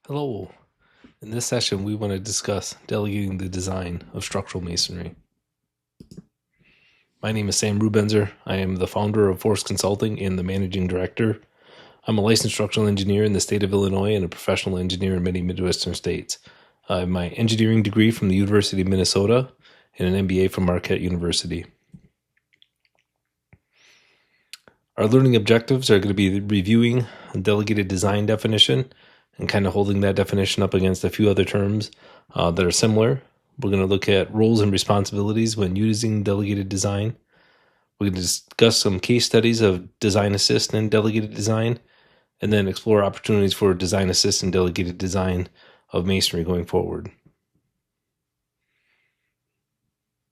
Hello. In this session, we want to discuss delegating the design of structural masonry. My name is Sam Rubenzer. I am the founder of Force Consulting and the managing director. I'm a licensed structural engineer in the state of Illinois and a professional engineer in many Midwestern states. I have my engineering degree from the University of Minnesota and an MBA from Marquette University. Our learning objectives are going to be reviewing a delegated design definition and kind of holding that definition up against a few other terms that are similar. We're going to look at roles and responsibilities when using delegated design. We're going to discuss some case studies of design assist and delegated design, and then explore opportunities for design assist and delegated design of masonry going forward.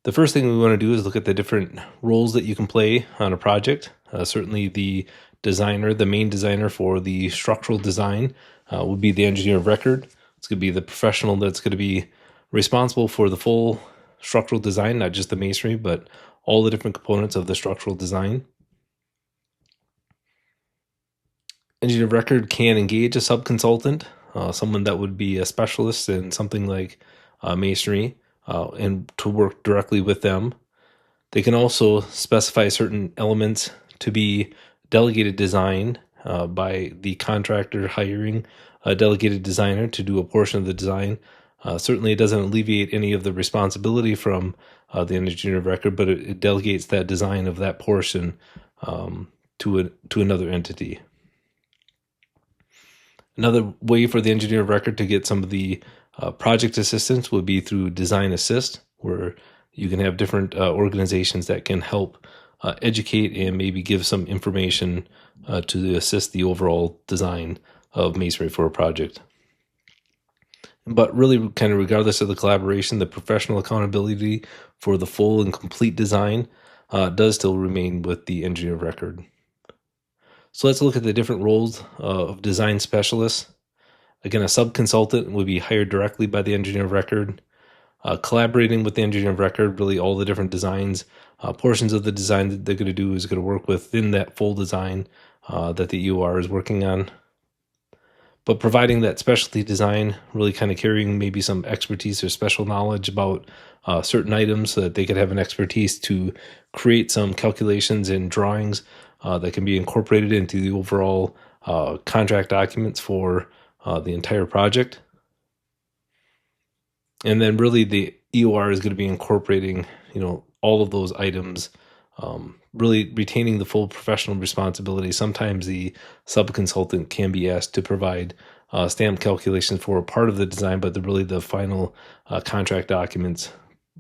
The first thing we want to do is look at the different roles that you can play on a project. Certainly the designer, the main designer for the structural design would be the engineer of record. It's going to be the professional that's going to be responsible for the full structural design, not just the masonry, but all the different components of the structural design. Engineer of record can engage a subconsultant, someone that would be a specialist in something like masonry, and to work directly with them. They can also specify certain elements to be delegated design by the contractor hiring a delegated designer to do a portion of the design. Certainly it doesn't alleviate any of the responsibility from the engineer of record, but it delegates that design of that portion to another entity. Another way for the engineer of record to get some of the project assistance would be through design assist, where you can have different organizations that can help educate and maybe give some information to assist the overall design of masonry for a project. But really, kind of regardless of the collaboration, the professional accountability for the full and complete design does still remain with the engineer of record. So let's look at the different roles of design specialists. Again, a subconsultant would be hired directly by the engineer of record. Collaborating with the engineer of record, really all the different designs, portions of the design that they're going to do is going to work within that full design that the EOR is working on. But providing that specialty design, really kind of carrying maybe some expertise or special knowledge about certain items so that they could have an expertise to create some calculations and drawings that can be incorporated into the overall contract documents for the entire project. And then really the EOR is going to be incorporating, all of those items, really retaining the full professional responsibility. Sometimes the subconsultant can be asked to provide stamp calculations for a part of the design, but the final contract documents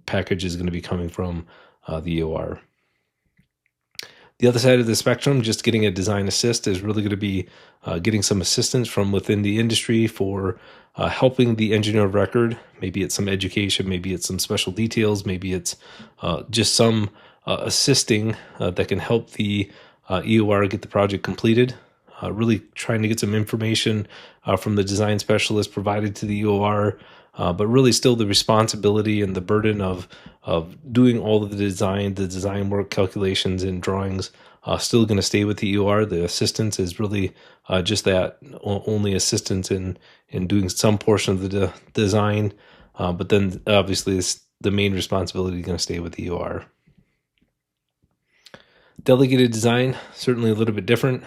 package is going to be coming from the EOR. The other side of the spectrum, just getting a design assist, is really going to be getting some assistance from within the industry for helping the engineer of record. Maybe it's some education, maybe it's some special details, maybe it's just some assisting that can help the EOR get the project completed. Really trying to get some information from the design specialist provided to the EOR, but really still the responsibility and the burden of doing all of the design work, calculations, and drawings still going to stay with the EOR. The assistance is really just that, only assistance in doing some portion of the design, but then obviously the main responsibility is going to stay with the EOR. Delegated design, certainly a little bit different,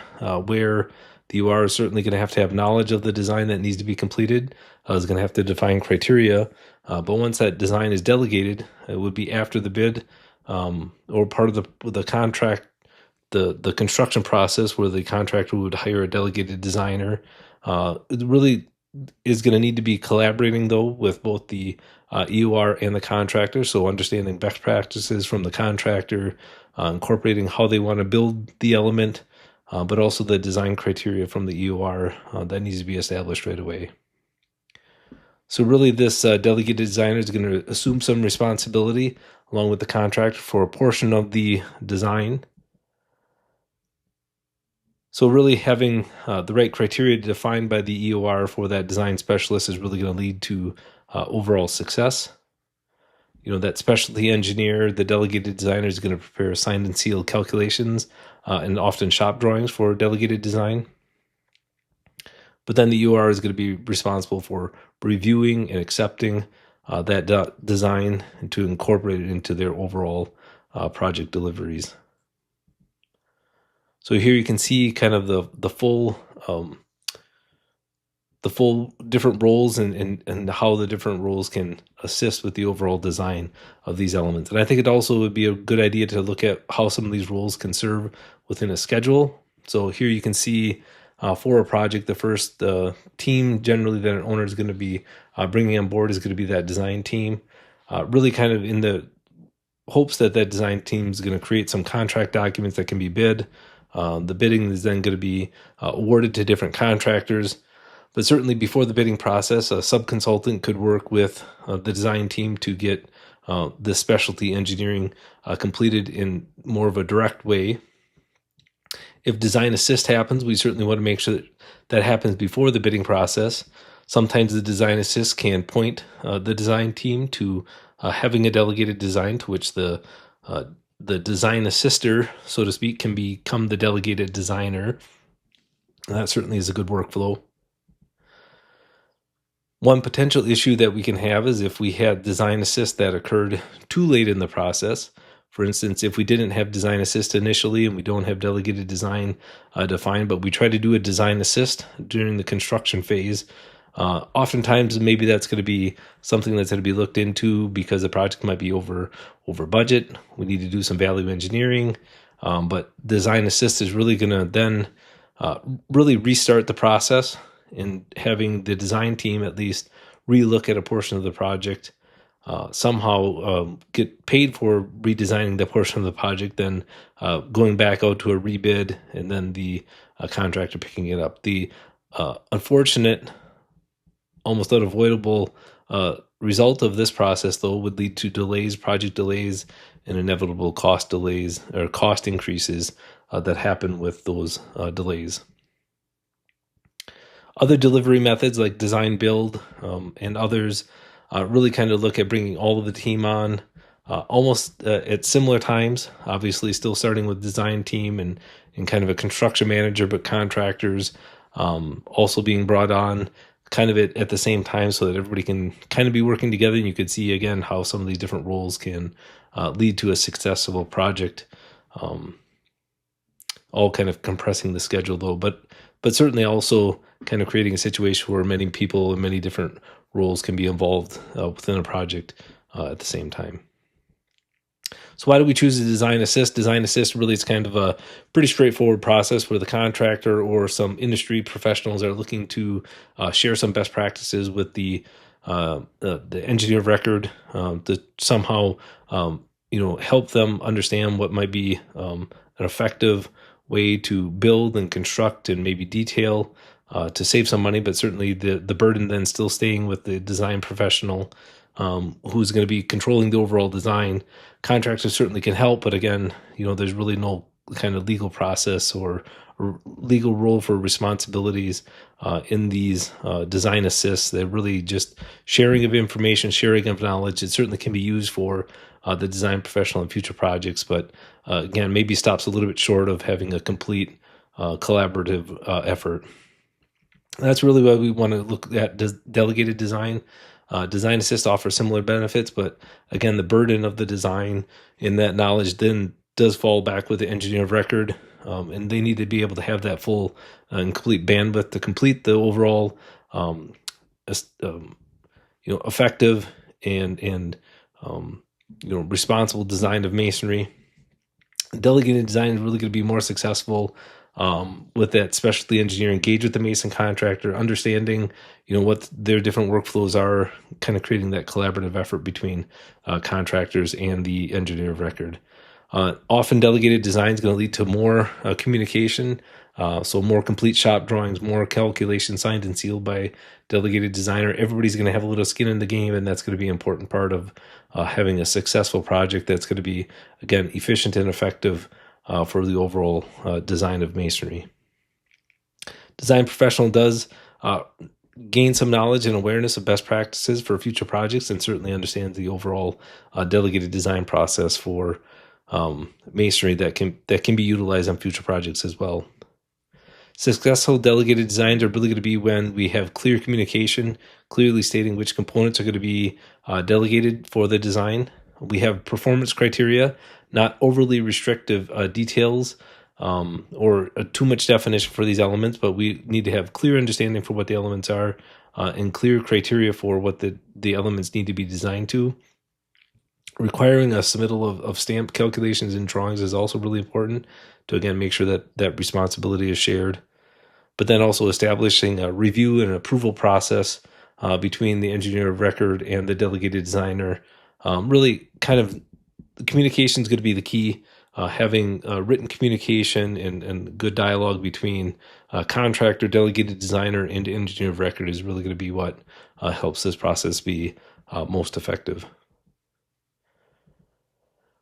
where the EOR is certainly going to have knowledge of the design that needs to be completed. Is going to have to define criteria, but once that design is delegated, it would be after the bid or part of the contract, the construction process where the contractor would hire a delegated designer. It really is going to need to be collaborating, though, with both the EOR and the contractor, so understanding best practices from the contractor, incorporating how they want to build the element, but also the design criteria from the EOR that needs to be established right away. So really this delegated designer is going to assume some responsibility along with the contractor for a portion of the design. So really having the right criteria defined by the EOR for that design specialist is really going to lead to overall success. That specialty engineer, the delegated designer, is going to prepare signed and sealed calculations and often shop drawings for delegated design. but then the UR is going to be responsible for reviewing and accepting that design and to incorporate it into their overall project deliveries. So here you can see kind of the full different roles and how the different roles can assist with the overall design of these elements. And I think it also would be a good idea to look at how some of these roles can serve within a schedule. So here you can see for a project, the first team generally that an owner is going to be bringing on board is going to be that design team, really kind of in the hopes that that design team is going to create some contract documents that can be bid. The bidding is then going to be awarded to different contractors. But certainly before the bidding process, a sub-consultant could work with the design team to get the specialty engineering completed in more of a direct way. If design assist happens, we certainly want to make sure that that happens before the bidding process. Sometimes the design assist can point the design team to having a delegated design, to which the design assister, so to speak, can become the delegated designer. And that certainly is a good workflow. One potential issue that we can have is if we had design assist that occurred too late in the process. For instance, if we didn't have design assist initially and we don't have delegated design defined, but we try to do a design assist during the construction phase, oftentimes maybe that's going to be something that's going to be looked into because the project might be over budget. We need to do some value engineering, but design assist is really going to then really restart the process, and having the design team at least relook at a portion of the project, somehow get paid for redesigning that portion of the project, then going back out to a rebid, and then the contractor picking it up. The unfortunate, almost unavoidable result of this process, though, would lead to delays, project delays, and inevitable cost delays or cost increases that happen with those delays. Other delivery methods like design build and others really kind of look at bringing all of the team on almost at similar times, obviously still starting with design team and kind of a construction manager, but contractors also being brought on kind of at the same time so that everybody can kind of be working together. And you could see again how some of these different roles can lead to a successful project, all kind of compressing the schedule though, but certainly also kind of creating a situation where many people and many different roles can be involved within a project at the same time. So why do we choose a design assist? Design assist really is kind of a pretty straightforward process where the contractor or some industry professionals are looking to share some best practices with the engineer of record to somehow help them understand what might be an effective way to build and construct and maybe detail to save some money, but certainly the burden then still staying with the design professional who's going to be controlling the overall design. Contractors certainly can help, but again, there's really no kind of legal process or legal role for responsibilities in these design assists. They're really just sharing of information, sharing of knowledge. It certainly can be used for the design professional in future projects, but again, maybe stops a little bit short of having a complete collaborative effort. That's really why we want to look at delegated design. Design assist offers similar benefits, but again, the burden of the design and that knowledge then does fall back with the engineer of record, and they need to be able to have that full and complete bandwidth to complete the overall, effective and responsible design of masonry. Delegated design is really going to be more successful with that specialty engineer engaged with the mason contractor, understanding what their different workflows are, kind of creating that collaborative effort between contractors and the engineer of record. Often delegated design is going to lead to more communication, so more complete shop drawings, more calculations signed and sealed by delegated designer. Everybody's going to have a little skin in the game, and that's going to be an important part of having a successful project that's going to be, again, efficient and effective for the overall design of masonry. Design professional does gain some knowledge and awareness of best practices for future projects, and certainly understands the overall delegated design process for masonry that can be utilized on future projects as well. Successful delegated designs are really going to be when we have clear communication, clearly stating which components are going to be delegated for the design. We have performance criteria, not overly restrictive details or too much definition for these elements, but we need to have clear understanding for what the elements are and clear criteria for what the elements need to be designed to. Requiring a submittal of stamp calculations and drawings is also really important to, again, make sure that that responsibility is shared. But then also establishing a review and approval process between the engineer of record and the delegated designer. Really kind of communication is going to be the key. Having written communication and good dialogue between contractor, delegated designer, and engineer of record is really going to be what helps this process be most effective.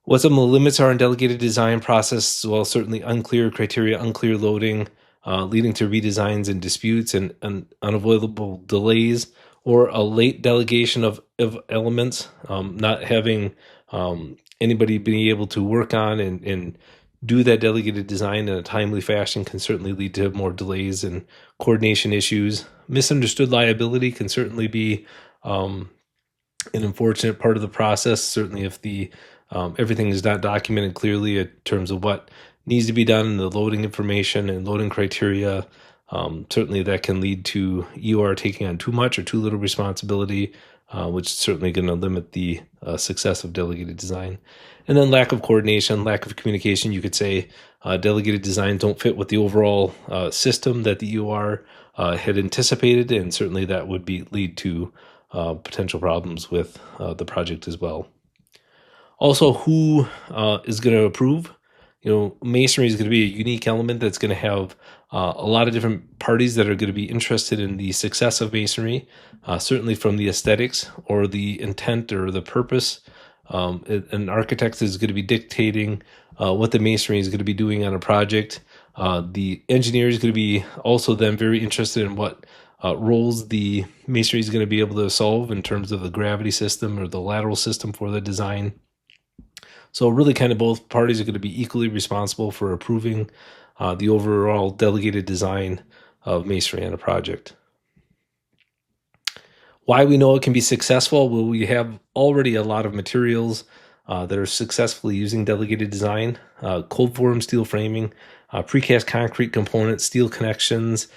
What some of the limits are in delegated design process? Well, certainly unclear criteria, unclear loading, leading to redesigns and disputes and unavoidable delays, or a late delegation of elements, not having anybody being able to work on and do that delegated design in a timely fashion can certainly lead to more delays and coordination issues. Misunderstood liability can certainly be an unfortunate part of the process, certainly if the everything is not documented clearly in terms of what needs to be done in the loading information and loading criteria. Certainly that can lead to EOR taking on too much or too little responsibility, which is certainly going to limit the success of delegated design. And then lack of coordination, lack of communication. You could say delegated designs don't fit with the overall system that the EOR had anticipated, and certainly that would lead to potential problems with the project as well. Also, who is going to approve? Masonry is going to be a unique element that's going to have a lot of different parties that are going to be interested in the success of masonry, certainly from the aesthetics or the intent or the purpose. An architect is going to be dictating what the masonry is going to be doing on a project. The engineer is going to be also then very interested in what roles the masonry is going to be able to solve in terms of the gravity system or the lateral system for the design. So really kind of both parties are going to be equally responsible for approving the overall delegated design of masonry on a project. Why we know it can be successful? Well, we have already a lot of materials that are successfully using delegated design, cold form steel framing, precast concrete components, steel connections,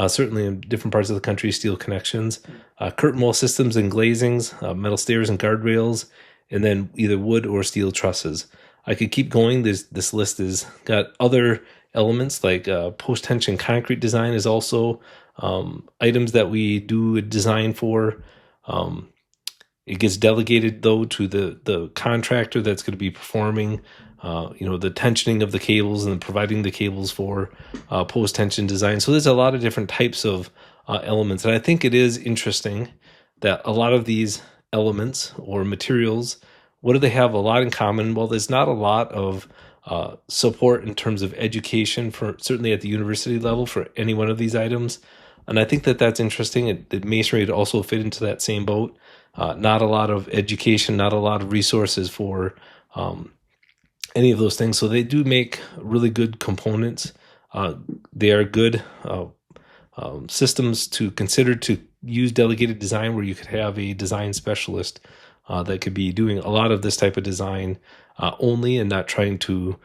certainly in different parts of the country, steel connections, curtain wall systems and glazings, metal stairs and guardrails, and then either wood or steel trusses. I could keep going. This list has got other elements like post-tension concrete design is also items that we do a design for. It gets delegated, though, to the contractor that's going to be performing the tensioning of the cables and providing the cables for post-tension design. So there's a lot of different types of elements. And I think it is interesting that a lot of these elements or materials, what do they have a lot in common? Well, there's not a lot of support in terms of education for certainly at the university level for any one of these items. And I think that that's interesting. The masonry would also fit into that same boat. Not a lot of education, not a lot of resources for any of those things. So they do make really good components. They are good systems to consider to use delegated design, where you could have a design specialist that could be doing a lot of this type of design only and not trying to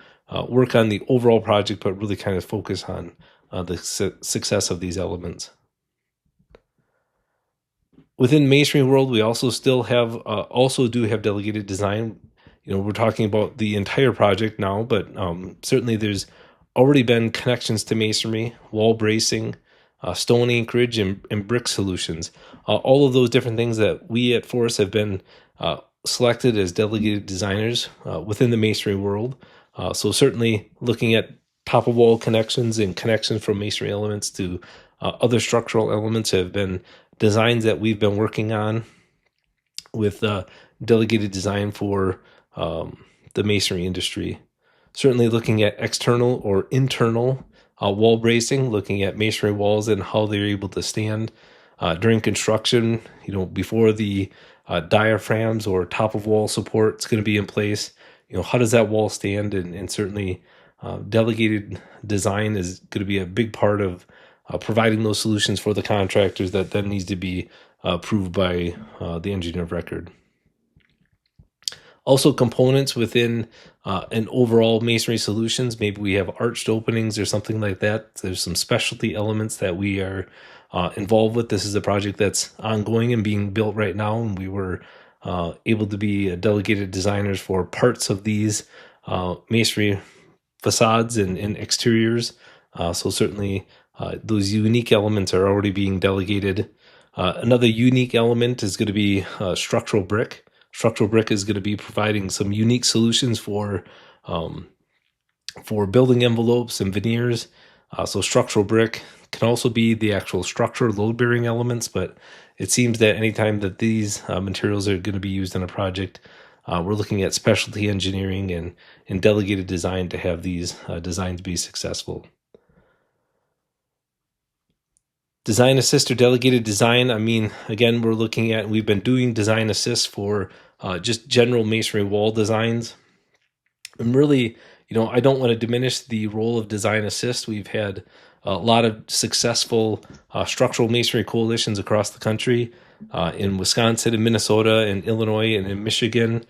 work on the overall project, but really kind of focus on the success of these elements. Within masonry world, we also still have do have delegated design. We're talking about the entire project now, but certainly there's already been connections to masonry, wall bracing, stone anchorage, and brick solutions. All of those different things that we at Forest have been selected as delegated designers within the masonry world. So certainly looking at top of wall connections and connections from masonry elements to other structural elements have been designs that we've been working on with delegated design for the masonry industry. Certainly looking at external or internal wall bracing, looking at masonry walls and how they're able to stand during construction, before the diaphragms or top of wall support is going to be in place. How does that wall stand? And certainly delegated design is going to be a big part of providing those solutions for the contractors that then needs to be approved by the engineer of record. Also, components within an overall masonry solutions. Maybe we have arched openings or something like that. There's some specialty elements that we are involved with. This is a project that's ongoing and being built right now, and we were able to be delegated designers for parts of these masonry facades and exteriors. So certainly those unique elements are already being delegated. Another unique element is going to be structural brick. Structural brick is going to be providing some unique solutions for building envelopes and veneers. So structural brick can also be the actual structure, load-bearing elements, but it seems that anytime that these materials are going to be used in a project, we're looking at specialty engineering and delegated design to have these designs be successful. Design assist or delegated design, I mean, again, we've been doing design assist for just general masonry wall designs. And really, I don't want to diminish the role of design assist. We've had a lot of successful structural masonry coalitions across the country, in Wisconsin and Minnesota and Illinois and in Michigan,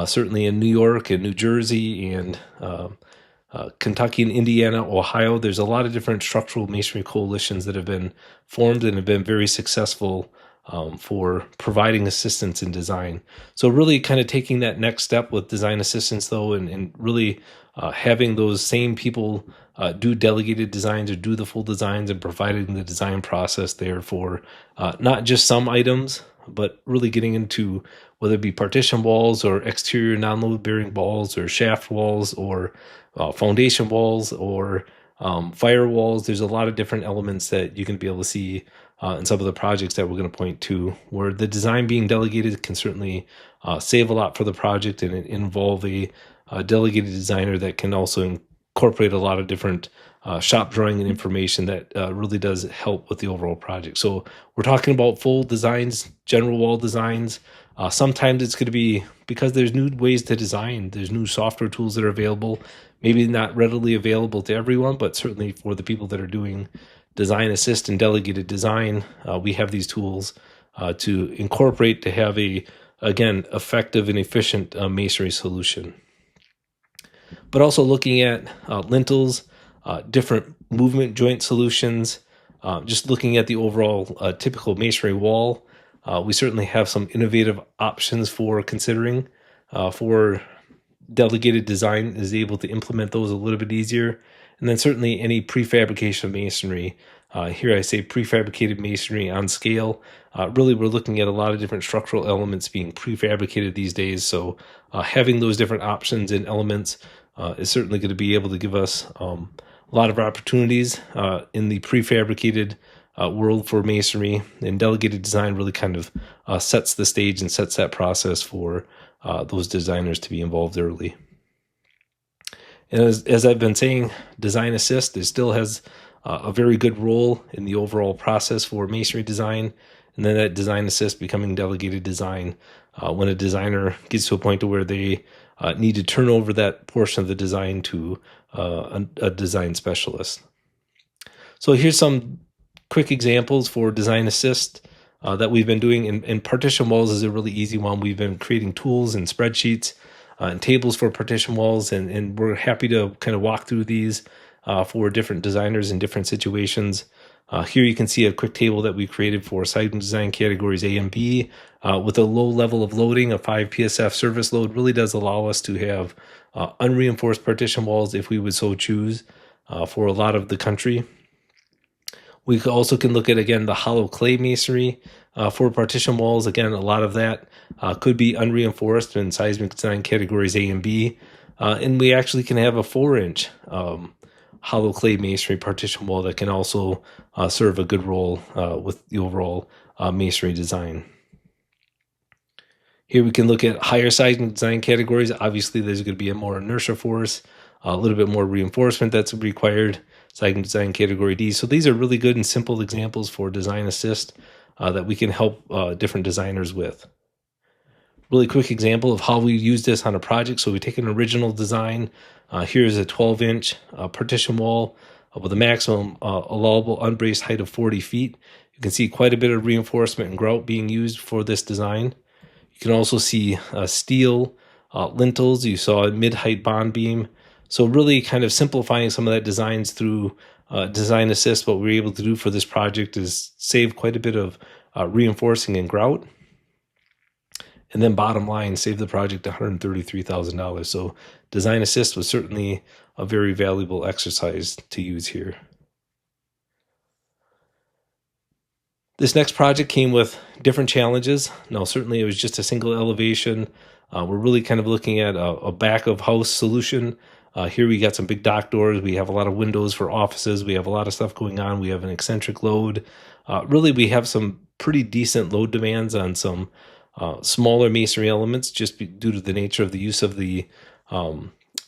certainly in New York and New Jersey and Kentucky and Indiana, Ohio. There's a lot of different structural masonry coalitions that have been formed and have been very successful for providing assistance in design. So really kind of taking that next step with design assistance though, and really having those same people do delegated designs or do the full designs and providing the design process there for not just some items, but really getting into whether it be partition walls or exterior non-load bearing walls or shaft walls or foundation walls or firewalls. There's a lot of different elements that you can be able to see in some of the projects that we're going to point to, where the design being delegated can certainly save a lot for the project and involve a delegated designer that can also incorporate a lot of different shop drawing and information that really does help with the overall project. So we're talking about full designs, general wall designs. Sometimes it's going to be because there's new ways to design. There's new software tools that are available, maybe not readily available to everyone, but certainly for the people that are doing design assist and delegated design, we have these tools to incorporate to have again, effective and efficient masonry solution. But also looking at lintels, different movement joint solutions, just looking at the overall typical masonry wall. We certainly have some innovative options for considering for delegated design is able to implement those a little bit easier. And then certainly any prefabrication of masonry. Here I say prefabricated masonry on scale. Really, we're looking at a lot of different structural elements being prefabricated these days. So having those different options and elements is certainly going to be able to give us a lot of opportunities in the prefabricated world for masonry. And delegated design really kind of sets the stage and sets that process for those designers to be involved early. And as I've been saying, design assist still has a very good role in the overall process for masonry design. And then that design assist becoming delegated design when a designer gets to a point to where they need to turn over that portion of the design to a design specialist. So here's some quick examples for design assist that we've been doing. And partition walls is a really easy one. We've been creating tools and spreadsheets and tables for partition walls, and we're happy to kind of walk through these for different designers in different situations. Here you can see a quick table that we created for siding design categories A and B with a low level of loading. A 5 PSF service load really does allow us to have unreinforced partition walls if we would so choose for a lot of the country. We also can look at, again, the hollow clay masonry for partition walls. Again, a lot of that could be unreinforced in seismic design categories A and B. And we actually can have a 4-inch hollow clay masonry partition wall that can also serve a good role with the overall masonry design. Here we can look at higher seismic design categories. Obviously, there's going to be a more inertia force, a little bit more reinforcement that's required. Seismic design category D. So these are really good and simple examples for design assist that we can help different designers with. really quick example of how we use this on a project. So we take an original design. Here's a 12-inch partition wall with a maximum allowable unbraced height of 40 feet. You can see quite a bit of reinforcement and grout being used for this design. You can also see steel lintels. You saw a mid-height bond beam. So really kind of simplifying some of that designs through Design Assist. What we were able to do for this project is save quite a bit of reinforcing and grout. And then bottom line, save the project $133,000. So Design Assist was certainly a very valuable exercise to use here. This next project came with different challenges. Now, certainly it was just a single elevation. We're really kind of looking at a back of house solution. Here we got some big dock doors. We have a lot of windows for offices. We have a lot of stuff going on. We have an eccentric load. Really, we have some pretty decent load demands on some smaller masonry elements just due to the nature of the use of the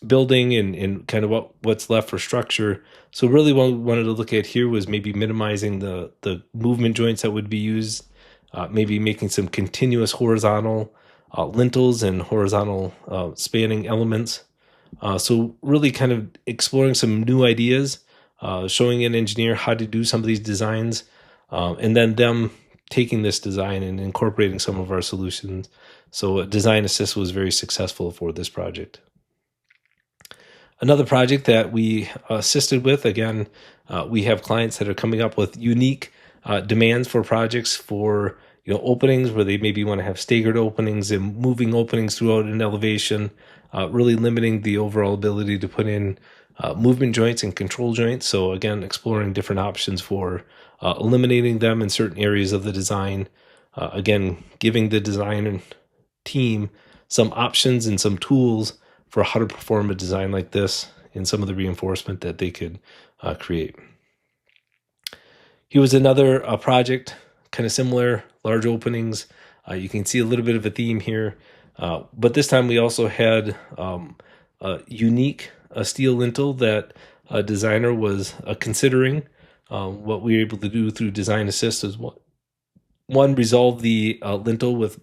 building and kind of what's left for structure. So really what we wanted to look at here was maybe minimizing the movement joints that would be used, maybe making some continuous horizontal lintels and horizontal spanning elements. So really kind of exploring some new ideas, showing an engineer how to do some of these designs, and then them taking this design and incorporating some of our solutions. So Design Assist was very successful for this project. Another project that we assisted with, again, we have clients that are coming up with unique demands for projects for openings where they maybe want to have staggered openings and moving openings throughout an elevation, really limiting the overall ability to put in movement joints and control joints. So again, exploring different options for eliminating them in certain areas of the design. Again, giving the design team some options and some tools for how to perform a design like this and some of the reinforcement that they could create. Here was another project, kind of similar, large openings. You can see a little bit of a theme here, but this time we also had a unique steel lintel that a designer was considering. What we were able to do through Design Assist is one, resolve the lintel with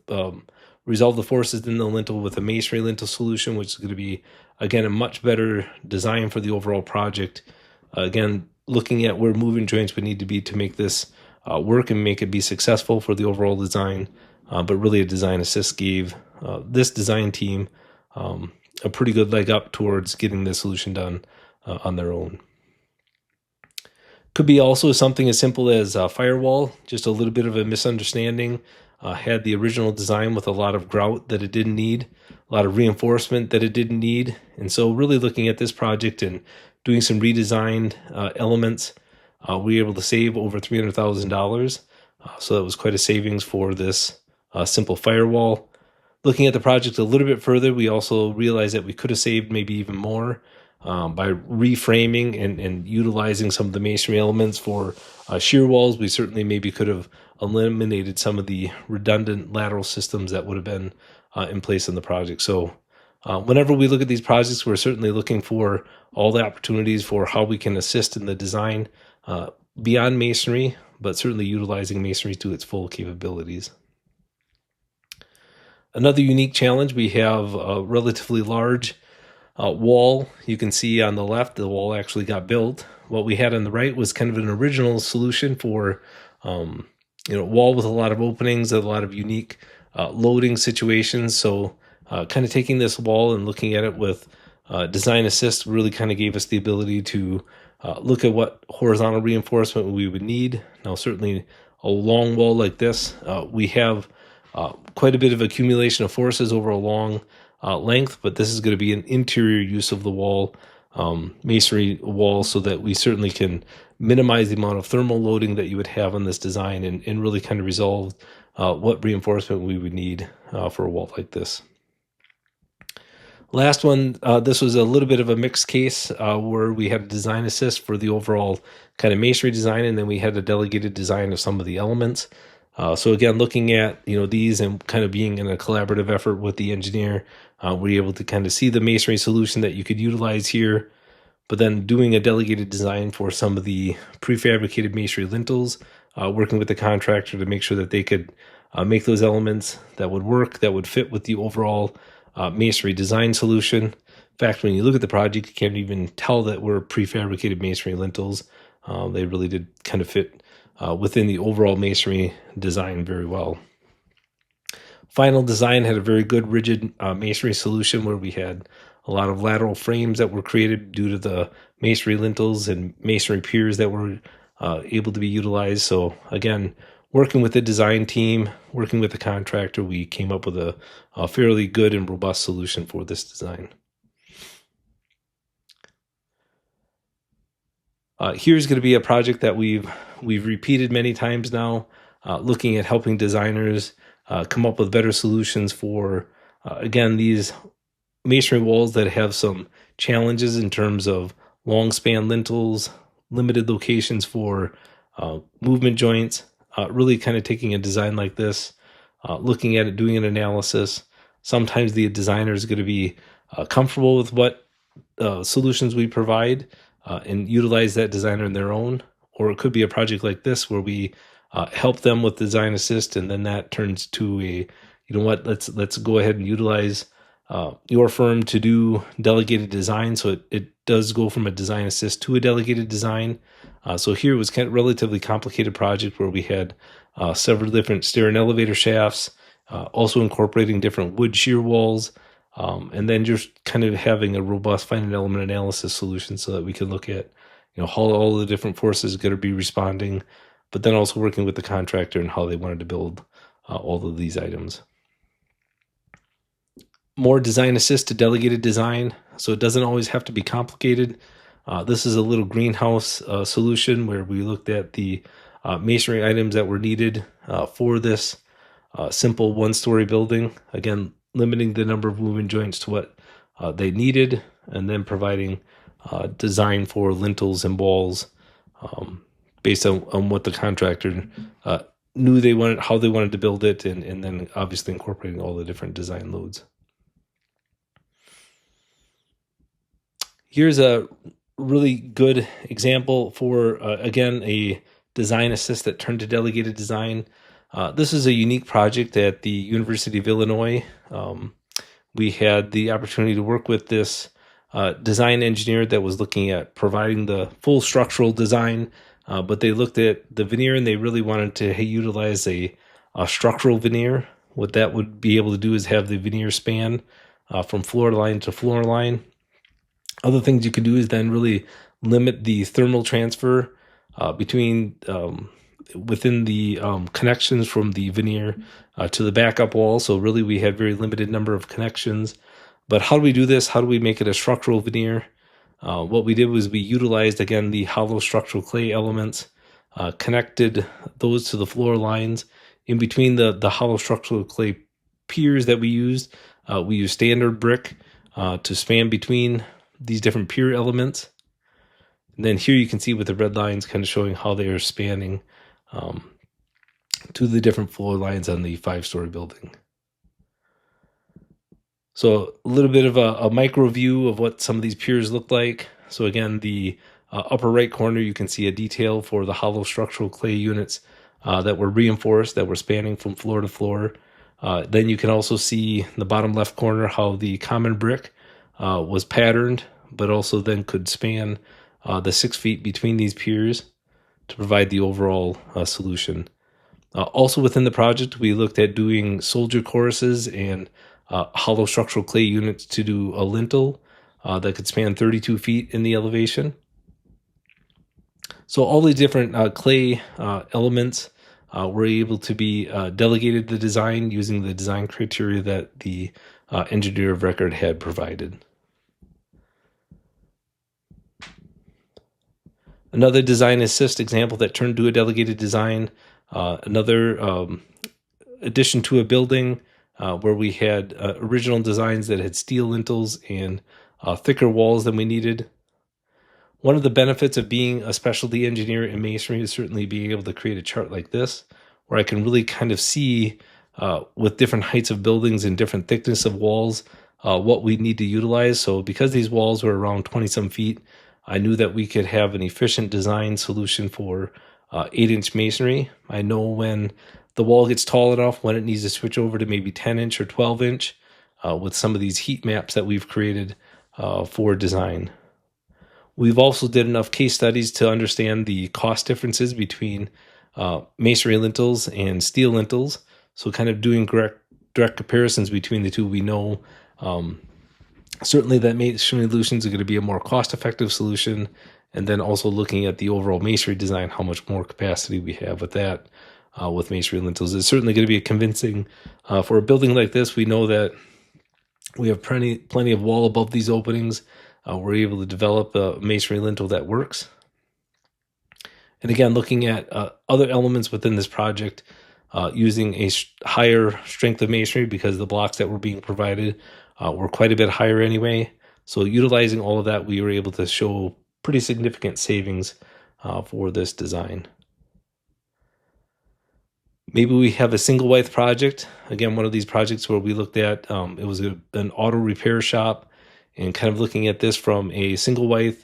resolve the forces in the lintel with a masonry lintel solution, which is going to be, again, a much better design for the overall project. Again, looking at where moving joints would need to be to make this work and make it be successful for the overall design. But really a Design Assist gave this design team a pretty good leg up towards getting this solution done on their own. Could be also something as simple as a firewall, just a little bit of a misunderstanding. Had the original design with a lot of grout that it didn't need, a lot of reinforcement that it didn't need. And so really looking at this project and doing some redesigned elements, we were able to save over $300,000. So that was quite a savings for this simple firewall. Looking at the project a little bit further, we also realized that we could have saved maybe even more by reframing and utilizing some of the masonry elements for shear walls. We certainly maybe could have eliminated some of the redundant lateral systems that would have been in place in the project. So whenever we look at these projects, we're certainly looking for all the opportunities for how we can assist in the design beyond masonry, but certainly utilizing masonry to its full capabilities. Another unique challenge, we have a relatively large wall. You can see on the left, the wall actually got built. What we had on the right was kind of an original solution for wall with a lot of openings, a lot of unique loading situations. So kind of taking this wall and looking at it with Design Assist really kind of gave us the ability to look at what horizontal reinforcement we would need. Now, certainly a long wall like this, we have quite a bit of accumulation of forces over a long length, but this is going to be an interior use of the wall, masonry wall, so that we certainly can minimize the amount of thermal loading that you would have on this design and really kind of resolve what reinforcement we would need for a wall like this. Last one, this was a little bit of a mixed case where we had a Design Assist for the overall kind of masonry design, and then we had a delegated design of some of the elements. So again, looking at these and kind of being in a collaborative effort with the engineer, we're able to kind of see the masonry solution that you could utilize here, but then doing a delegated design for some of the prefabricated masonry lintels working with the contractor to make sure that they could make those elements that would work, that would fit with the overall masonry design solution. In fact, when you look at the project, you can't even tell that we're prefabricated masonry lintels. They really did kind of fit within the overall masonry design very well. Final design had a very good rigid masonry solution where we had a lot of lateral frames that were created due to the masonry lintels and masonry piers that were able to be utilized. So again, working with the design team, working with the contractor, we came up with a fairly good and robust solution for this design. Here's going to be a project that we've repeated many times now, looking at helping designers come up with better solutions for, again, these masonry walls that have some challenges in terms of long span lintels, limited locations for movement joints. Really kind of taking a design like this, looking at it, doing an analysis. Sometimes the designer is going to be comfortable with what solutions we provide and utilize that designer in their own, or it could be a project like this where we help them with design assist, and then that turns to a, you know what, let's go ahead and utilize your firm to do delegated design. So it does go from a design assist to a delegated design. So here it was kind of relatively complicated project where we had several different stair and elevator shafts, also incorporating different wood shear walls, and then just kind of having a robust finite element analysis solution so that we can look at, you know, how all the different forces are going to be responding, but then also working with the contractor and how they wanted to build all of these items. More design assist to delegated design, so it doesn't always have to be complicated. This is a little greenhouse solution where we looked at the masonry items that were needed for this simple one-story building. Again, limiting the number of moving joints to what they needed, and then providing design for lintels and walls based on what the contractor knew they wanted, how they wanted to build it, and then obviously incorporating all the different design loads. Here's a really good example for, again, a design assist that turned to delegated design. This is a unique project at the University of Illinois. We had the opportunity to work with this design engineer that was looking at providing the full structural design, but they looked at the veneer and they really wanted to utilize a structural veneer. What that would be able to do is have the veneer span from floor line to floor line. Other things you could do is then really limit the thermal transfer between within the connections from the veneer to the backup wall. So really we had very limited number of connections. But how do we do this? How do we make it a structural veneer? What we did was we utilized, again, the hollow structural clay elements, connected those to the floor lines. In between the hollow structural clay piers that we used standard brick to span between these different pier elements. And then here you can see with the red lines kind of showing how they are spanning to the different floor lines on the 5-story building. So a little bit of a micro view of what some of these piers look like. So again, the upper right corner, you can see a detail for the hollow structural clay units that were reinforced, that were spanning from floor to floor. Then you can also see in the bottom left corner how the common brick was patterned, but also then could span the 6 feet between these piers to provide the overall solution. Also within the project, we looked at doing soldier choruses and hollow structural clay units to do a lintel that could span 32 feet in the elevation. So all these different clay elements were able to be delegated the design using the design criteria that the engineer of record had provided. Another design assist example that turned to a delegated design, another addition to a building where we had original designs that had steel lintels and thicker walls than we needed. One of the benefits of being a specialty engineer in masonry is certainly being able to create a chart like this, where I can really kind of see with different heights of buildings and different thickness of walls what we need to utilize. So because these walls were around 20-some feet, I knew that we could have an efficient design solution for 8-inch masonry. I know when the wall gets tall enough, when it needs to switch over to maybe 10-inch or 12-inch with some of these heat maps that we've created for design. We've also did enough case studies to understand the cost differences between masonry lintels and steel lintels. So kind of doing direct comparisons between the two, we know certainly that masonry solutions are going to be a more cost-effective solution. And then also looking at the overall masonry design, how much more capacity we have with that with masonry lintels is certainly going to be convincing. For a building like this, we know that we have plenty of wall above these openings. We're able to develop a masonry lintel that works. And again, looking at other elements within this project, using a higher strength of masonry because the blocks that were being provided were quite a bit higher anyway. So utilizing all of that, we were able to show pretty significant savings for this design. Maybe we have a single-wythe project. Again, one of these projects where we looked at, it was an auto repair shop, and kind of looking at this from a single-wythe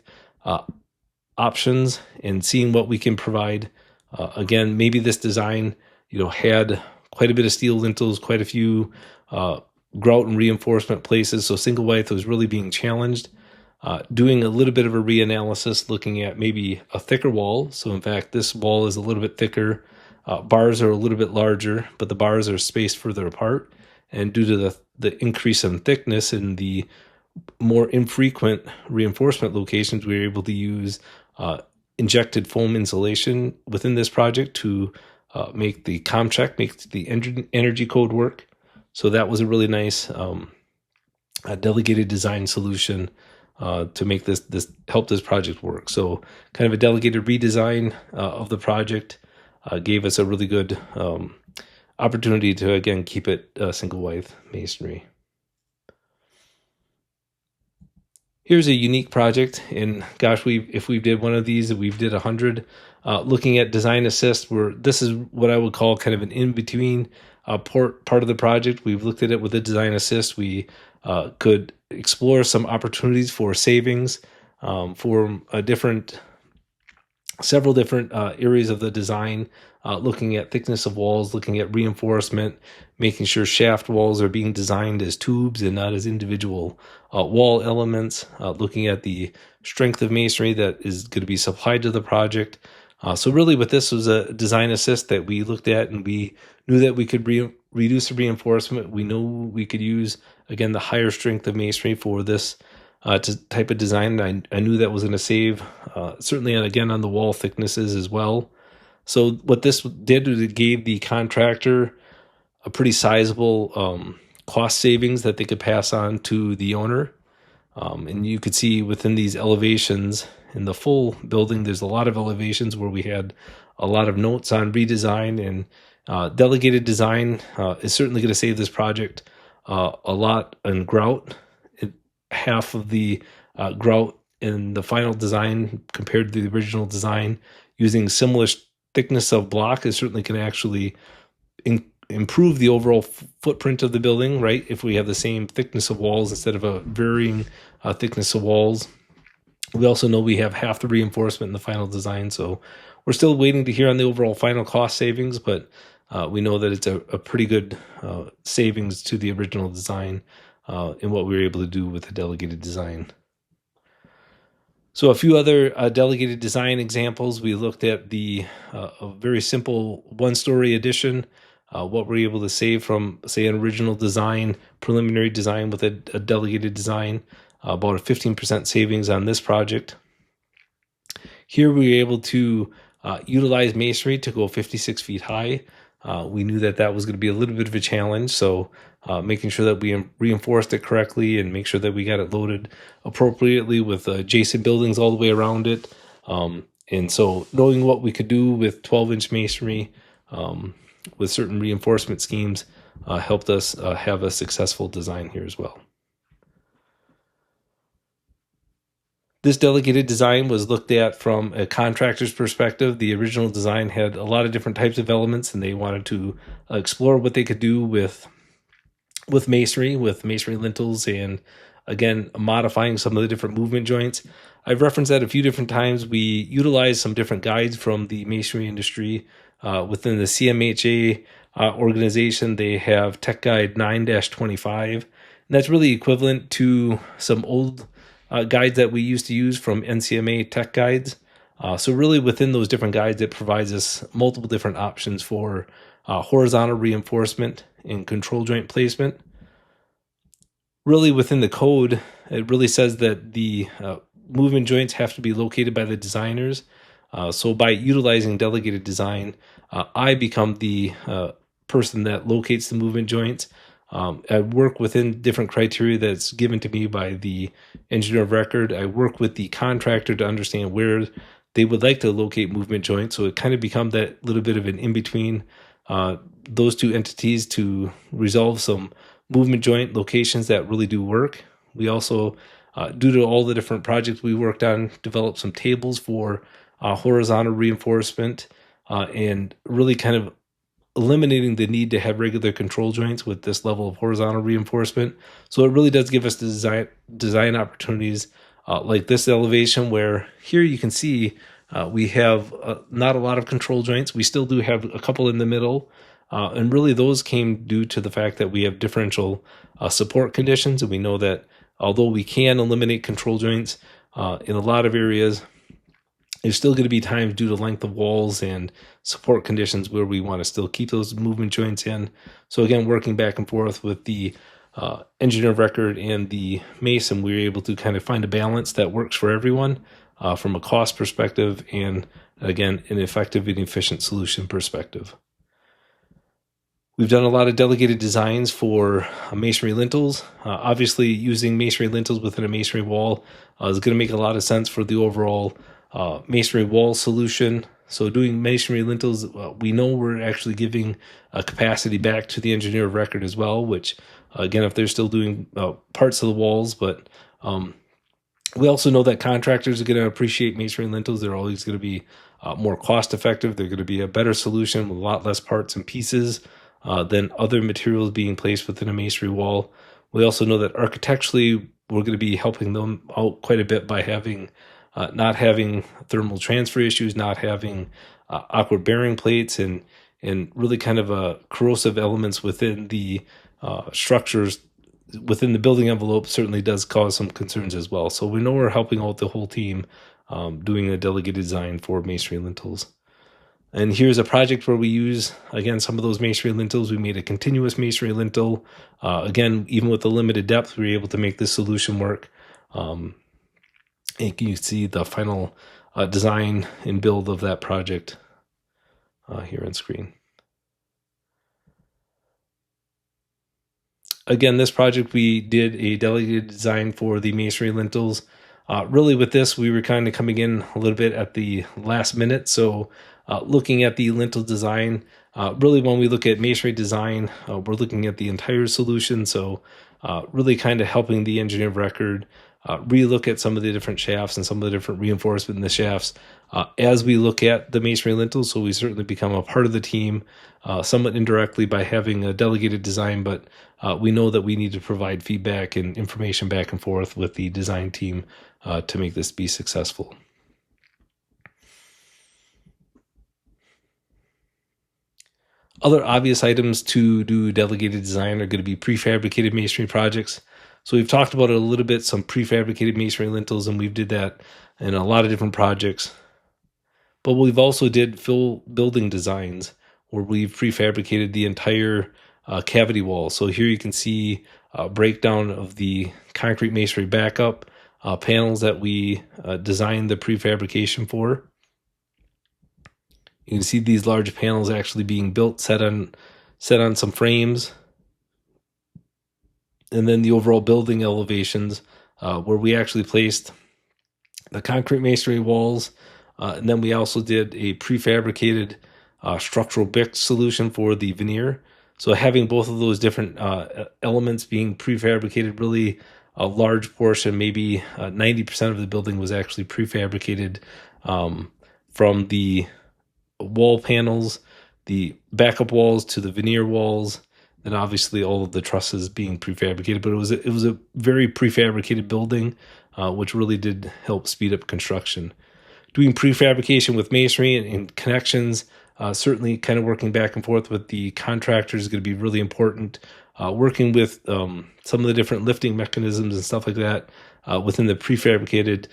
options and seeing what we can provide. Again, maybe this design, had quite a bit of steel lintels, quite a few grout and reinforcement places. So single-wythe was really being challenged. Doing a little bit of a reanalysis, looking at maybe a thicker wall. So in fact, this wall is a little bit thicker. Bars are a little bit larger, but the bars are spaced further apart. And due to the increase in thickness in the more infrequent reinforcement locations, we were able to use injected foam insulation within this project to make the ComCheck, make the energy code work. So that was a really nice delegated design solution to make this help this project work. So kind of a delegated redesign of the project gave us a really good opportunity to, again, keep it single-wythe masonry. Here's a unique project, and gosh, if we did one of these, we've did 100. Looking at design assist, this is what I would call kind of an in-between part of the project. We've looked at it with a design assist. We could explore some opportunities for savings for several different areas of the design, looking at thickness of walls, looking at reinforcement, making sure shaft walls are being designed as tubes and not as individual wall elements, looking at the strength of masonry that is going to be supplied to the project. So really what this was a design assist that we looked at, and we knew that we could reduce the reinforcement. We know we could use, again, the higher strength of masonry for this type of design. I knew that was going to save, certainly, again, on the wall thicknesses as well. So what this did was it gave the contractor a pretty sizable cost savings that they could pass on to the owner. And you could see within these elevations in the full building, there's a lot of elevations where we had a lot of notes on redesign, and delegated design is certainly going to save this project a lot in grout. Half of the grout in the final design compared to the original design, using similar thickness of block is certainly can actually improve the overall footprint of the building, right? If we have the same thickness of walls instead of a varying thickness of walls. We also know we have half the reinforcement in the final design, so we're still waiting to hear on the overall final cost savings, but we know that it's a pretty good savings to the original design in what we were able to do with the delegated design. So a few other delegated design examples. We looked at a very simple one-story addition, what we're able to save from, say, an original design, preliminary design with a delegated design, about a 15% savings on this project. Here we were able to utilize masonry to go 56 feet high. We knew that was going to be a little bit of a challenge, so making sure that we reinforced it correctly and make sure that we got it loaded appropriately with adjacent buildings all the way around it. And so knowing what we could do with 12-inch masonry with certain reinforcement schemes helped us have a successful design here as well. This delegated design was looked at from a contractor's perspective. The original design had a lot of different types of elements, and they wanted to explore what they could do with masonry lintels, and again, modifying some of the different movement joints. I've referenced that a few different times. We utilize some different guides from the masonry industry. Within the CMHA organization, they have Tech Guide 9-25, and that's really equivalent to some old guides that we used to use from NCMA Tech Guides. So really within those different guides, it provides us multiple different options for horizontal reinforcement and control joint placement. Really within the code, it really says that the movement joints have to be located by the designers. So by utilizing delegated design, I become the person that locates the movement joints. I work within different criteria that's given to me by the engineer of record. I work with the contractor to understand where they would like to locate movement joints. So it kind of becomes that little bit of an in-between those two entities to resolve some movement joint locations that really do work. We also, due to all the different projects we worked on, developed some tables for horizontal reinforcement and really kind of eliminating the need to have regular control joints with this level of horizontal reinforcement. So it really does give us the design opportunities like this elevation, where here you can see we have not a lot of control joints. We still do have a couple in the middle. And really those came due to the fact that we have differential support conditions. And we know that although we can eliminate control joints in a lot of areas, there's still going to be times due to length of walls and support conditions where we want to still keep those movement joints in. So again, working back and forth with the engineer of record and the mason, we were able to kind of find a balance that works for everyone from a cost perspective and, again, an effective and efficient solution perspective. We've done a lot of delegated designs for masonry lintels. Obviously, using masonry lintels within a masonry wall is going to make a lot of sense for the overall masonry wall solution. So doing masonry lintels, we know we're actually giving a capacity back to the engineer of record as well, which, again, if they're still doing parts of the walls, but we also know that contractors are going to appreciate masonry lintels. They're always going to be more cost effective. They're going to be a better solution with a lot less parts and pieces than other materials being placed within a masonry wall. We also know that architecturally, we're going to be helping them out quite a bit by having not having thermal transfer issues, not having awkward bearing plates, and really kind of corrosive elements within the structures within the building envelope certainly does cause some concerns as well. So we know we're helping out the whole team doing a delegated design for masonry lintels. And here's a project where we use, again, some of those masonry lintels. We made a continuous masonry lintel. Again, even with the limited depth, we were able to make this solution work. And you can see the final design and build of that project here on screen. Again, this project, we did a delegated design for the masonry lintels. Really with this, we were kind of coming in a little bit at the last minute. So looking at the lintel design, really when we look at masonry design, we're looking at the entire solution. So really kind of helping the engineer of record relook at some of the different shafts and some of the different reinforcement in the shafts as we look at the masonry lintels. So we certainly become a part of the team somewhat indirectly by having a delegated design, but we know that we need to provide feedback and information back and forth with the design team to make this be successful. Other obvious items to do delegated design are going to be prefabricated masonry projects. So we've talked about it a little bit, some prefabricated masonry lintels, and we've did that in a lot of different projects. But we've also did full building designs where we've prefabricated the entire cavity wall. So here you can see a breakdown of the concrete masonry backup panels that we designed the prefabrication for. You can see these large panels actually being built, set on some frames. And then the overall building elevations where we actually placed the concrete masonry walls. And then we also did a prefabricated structural brick solution for the veneer. So having both of those different elements being prefabricated, really a large portion, maybe 90% of the building was actually prefabricated from the wall panels, the backup walls to the veneer walls, then obviously all of the trusses being prefabricated. But it was a very prefabricated building, which really did help speed up construction. Doing prefabrication with masonry and connections, certainly kind of working back and forth with the contractors is going to be really important. Working with some of the different lifting mechanisms and stuff like that within the prefabricated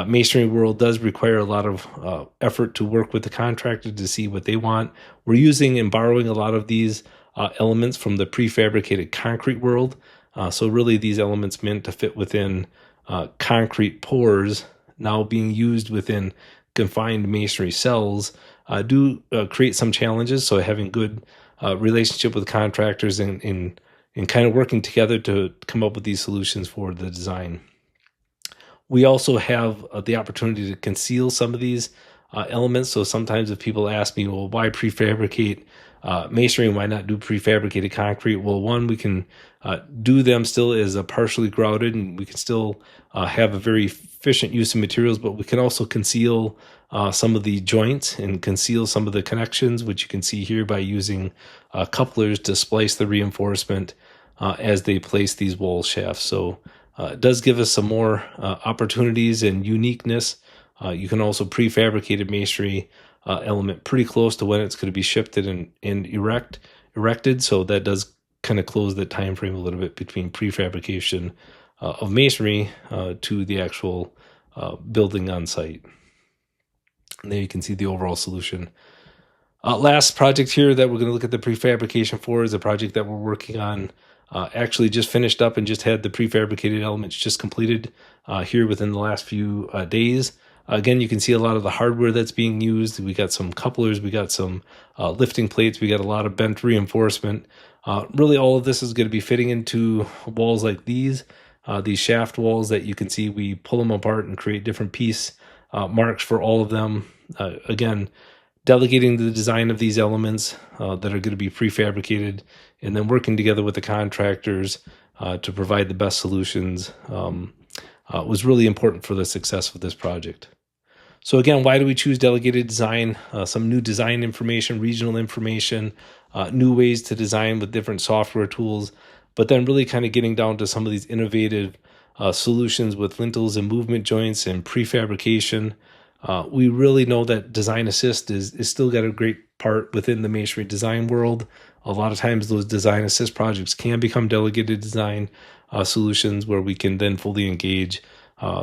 masonry world does require a lot of effort to work with the contractor to see what they want. We're using and borrowing a lot of these elements from the prefabricated concrete world. So really these elements meant to fit within concrete pours now being used within confined masonry cells do create some challenges. So having good relationship with contractors and kind of working together to come up with these solutions for the design. We also have the opportunity to conceal some of these elements. So sometimes if people ask me, well, why prefabricate masonry? Why not do prefabricated concrete? Well, one, we can do them still as a partially grouted, and we can still have a very efficient use of materials, but we can also conceal some of the joints and conceal some of the connections, which you can see here by using couplers to splice the reinforcement as they place these wall shafts. So it does give us some more opportunities and uniqueness. You can also prefabricate a masonry element pretty close to when it's going to be shifted and erected. So that does kind of close the time frame a little bit between prefabrication of masonry to the actual building on site. And there you can see the overall solution. Last project here that we're going to look at the prefabrication for is a project that we're working on. Actually just finished up and just had the prefabricated elements just completed here within the last few days. Again, you can see a lot of the hardware that's being used. We got some couplers, we got some lifting plates, we got a lot of bent reinforcement. Really all of this is going to be fitting into walls like these shaft walls that you can see. We pull them apart and create different piece marks for all of them. Again, delegating the design of these elements that are going to be prefabricated, and then working together with the contractors to provide the best solutions was really important for the success of this project. So again, why do we choose delegated design? Some new design information, regional information, new ways to design with different software tools, but then really kind of getting down to some of these innovative solutions with lintels and movement joints and prefabrication. We really know that design assist is still got a great part within the masonry design world. A lot of times those design assist projects can become delegated design solutions where we can then fully engage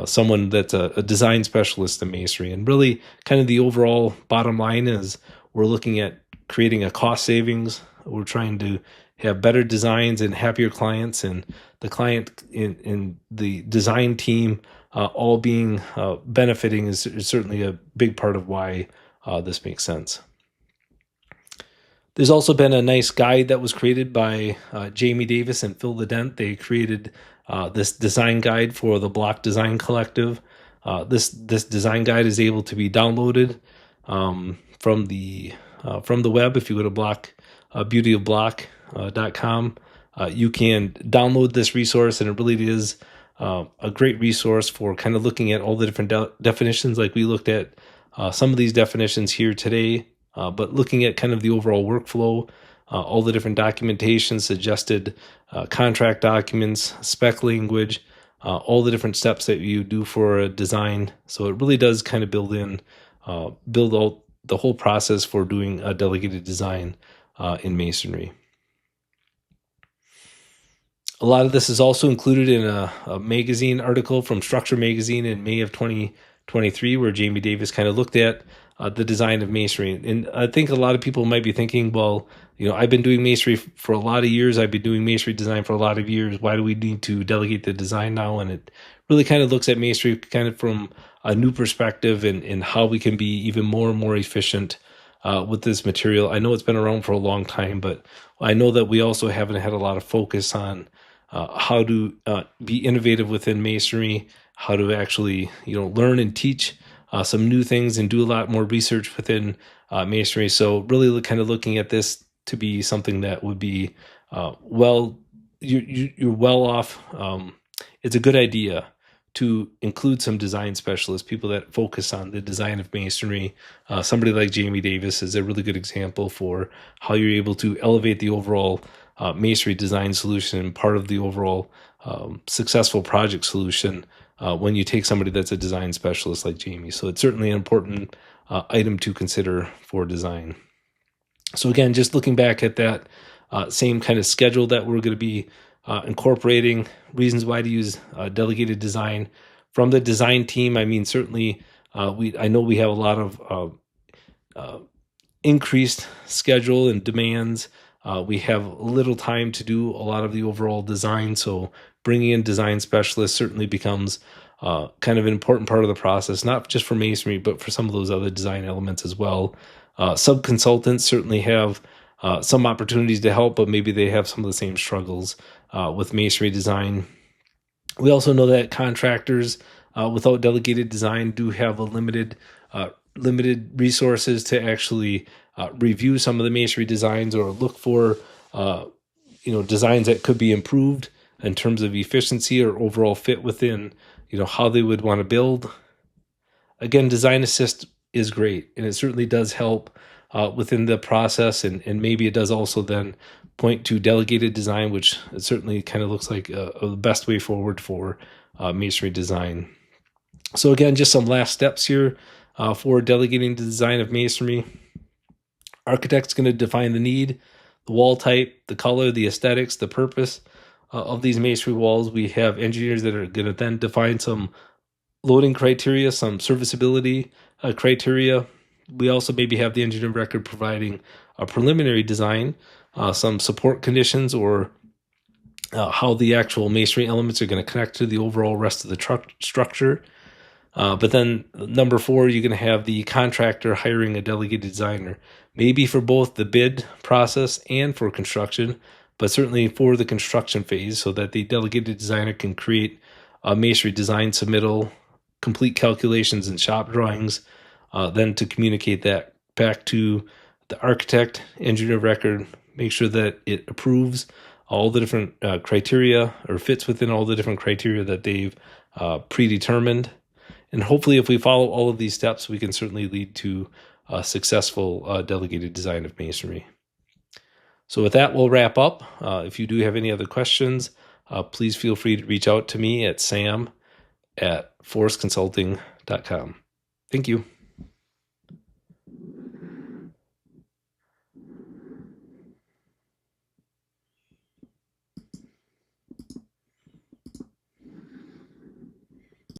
someone that's a design specialist in masonry. And really kind of the overall bottom line is we're looking at creating a cost savings. We're trying to have better designs and happier clients, and the client in the design team all being benefiting is certainly a big part of why this makes sense. There's also been a nice guide that was created by Jamie Davis and Phil LeDent. They created this design guide for the Block Design Collective. This design guide is able to be downloaded from the web. If you go to beautyofblock.com, you can download this resource, and it really is a great resource for kind of looking at all the different definitions. Like we looked at some of these definitions here today, but looking at kind of the overall workflow, all the different documentation, suggested contract documents, spec language, all the different steps that you do for a design. So it really does kind of build out the whole process for doing a delegated design in masonry. A lot of this is also included in a magazine article from Structure Magazine in May of 2023, where Jamie Davis kind of looked at the design of masonry. And I think a lot of people might be thinking, well, I've been doing masonry for a lot of years. I've been doing masonry design for a lot of years. Why do we need to delegate the design now? And it really kind of looks at masonry kind of from a new perspective and how we can be even more and more efficient with this material. I know it's been around for a long time, but I know that we also haven't had a lot of focus on how to be innovative within masonry, how to actually, learn and teach some new things and do a lot more research within masonry. So really kind of looking at this to be something that would be, you're well off. It's a good idea to include some design specialists, people that focus on the design of masonry. Somebody like Jamie Davis is a really good example for how you're able to elevate the overall masonry design solution, part of the overall successful project solution when you take somebody that's a design specialist like Jamie. So it's certainly an important item to consider for design. So again, just looking back at that same kind of schedule that we're going to be incorporating, reasons why to use delegated design from the design team. I mean, certainly I know we have a lot of increased schedule and demands. We have little time to do a lot of the overall design, so bringing in design specialists certainly becomes kind of an important part of the process, not just for masonry, but for some of those other design elements as well. Sub-consultants certainly have some opportunities to help, but maybe they have some of the same struggles with masonry design. We also know that contractors without delegated design do have a limited resources to actually review some of the masonry designs or look for designs that could be improved in terms of efficiency or overall fit within how they would want to build. Again, design assist is great, and it certainly does help within the process, and maybe it does also then point to delegated design, which it certainly kind of looks like the best way forward for masonry design. So again, just some last steps here for delegating the design of masonry. Architect's going to define the need, the wall type, the color, the aesthetics, the purpose of these masonry walls. We have engineers that are going to then define some loading criteria, some serviceability criteria. We also maybe have the engineer of record providing a preliminary design, some support conditions, or how the actual masonry elements are going to connect to the overall rest of the structure. But then number 4, you're going to have the contractor hiring a delegated designer, maybe for both the bid process and for construction, but certainly for the construction phase, so that the delegated designer can create a masonry design submittal, complete calculations and shop drawings, then to communicate that back to the architect, engineer of record, make sure that it approves all the different criteria or fits within all the different criteria that they've predetermined. And hopefully, if we follow all of these steps, we can certainly lead to a successful delegated design of masonry. So with that, we'll wrap up. If you do have any other questions, please feel free to reach out to me at sam@forestconsulting.com. Thank you.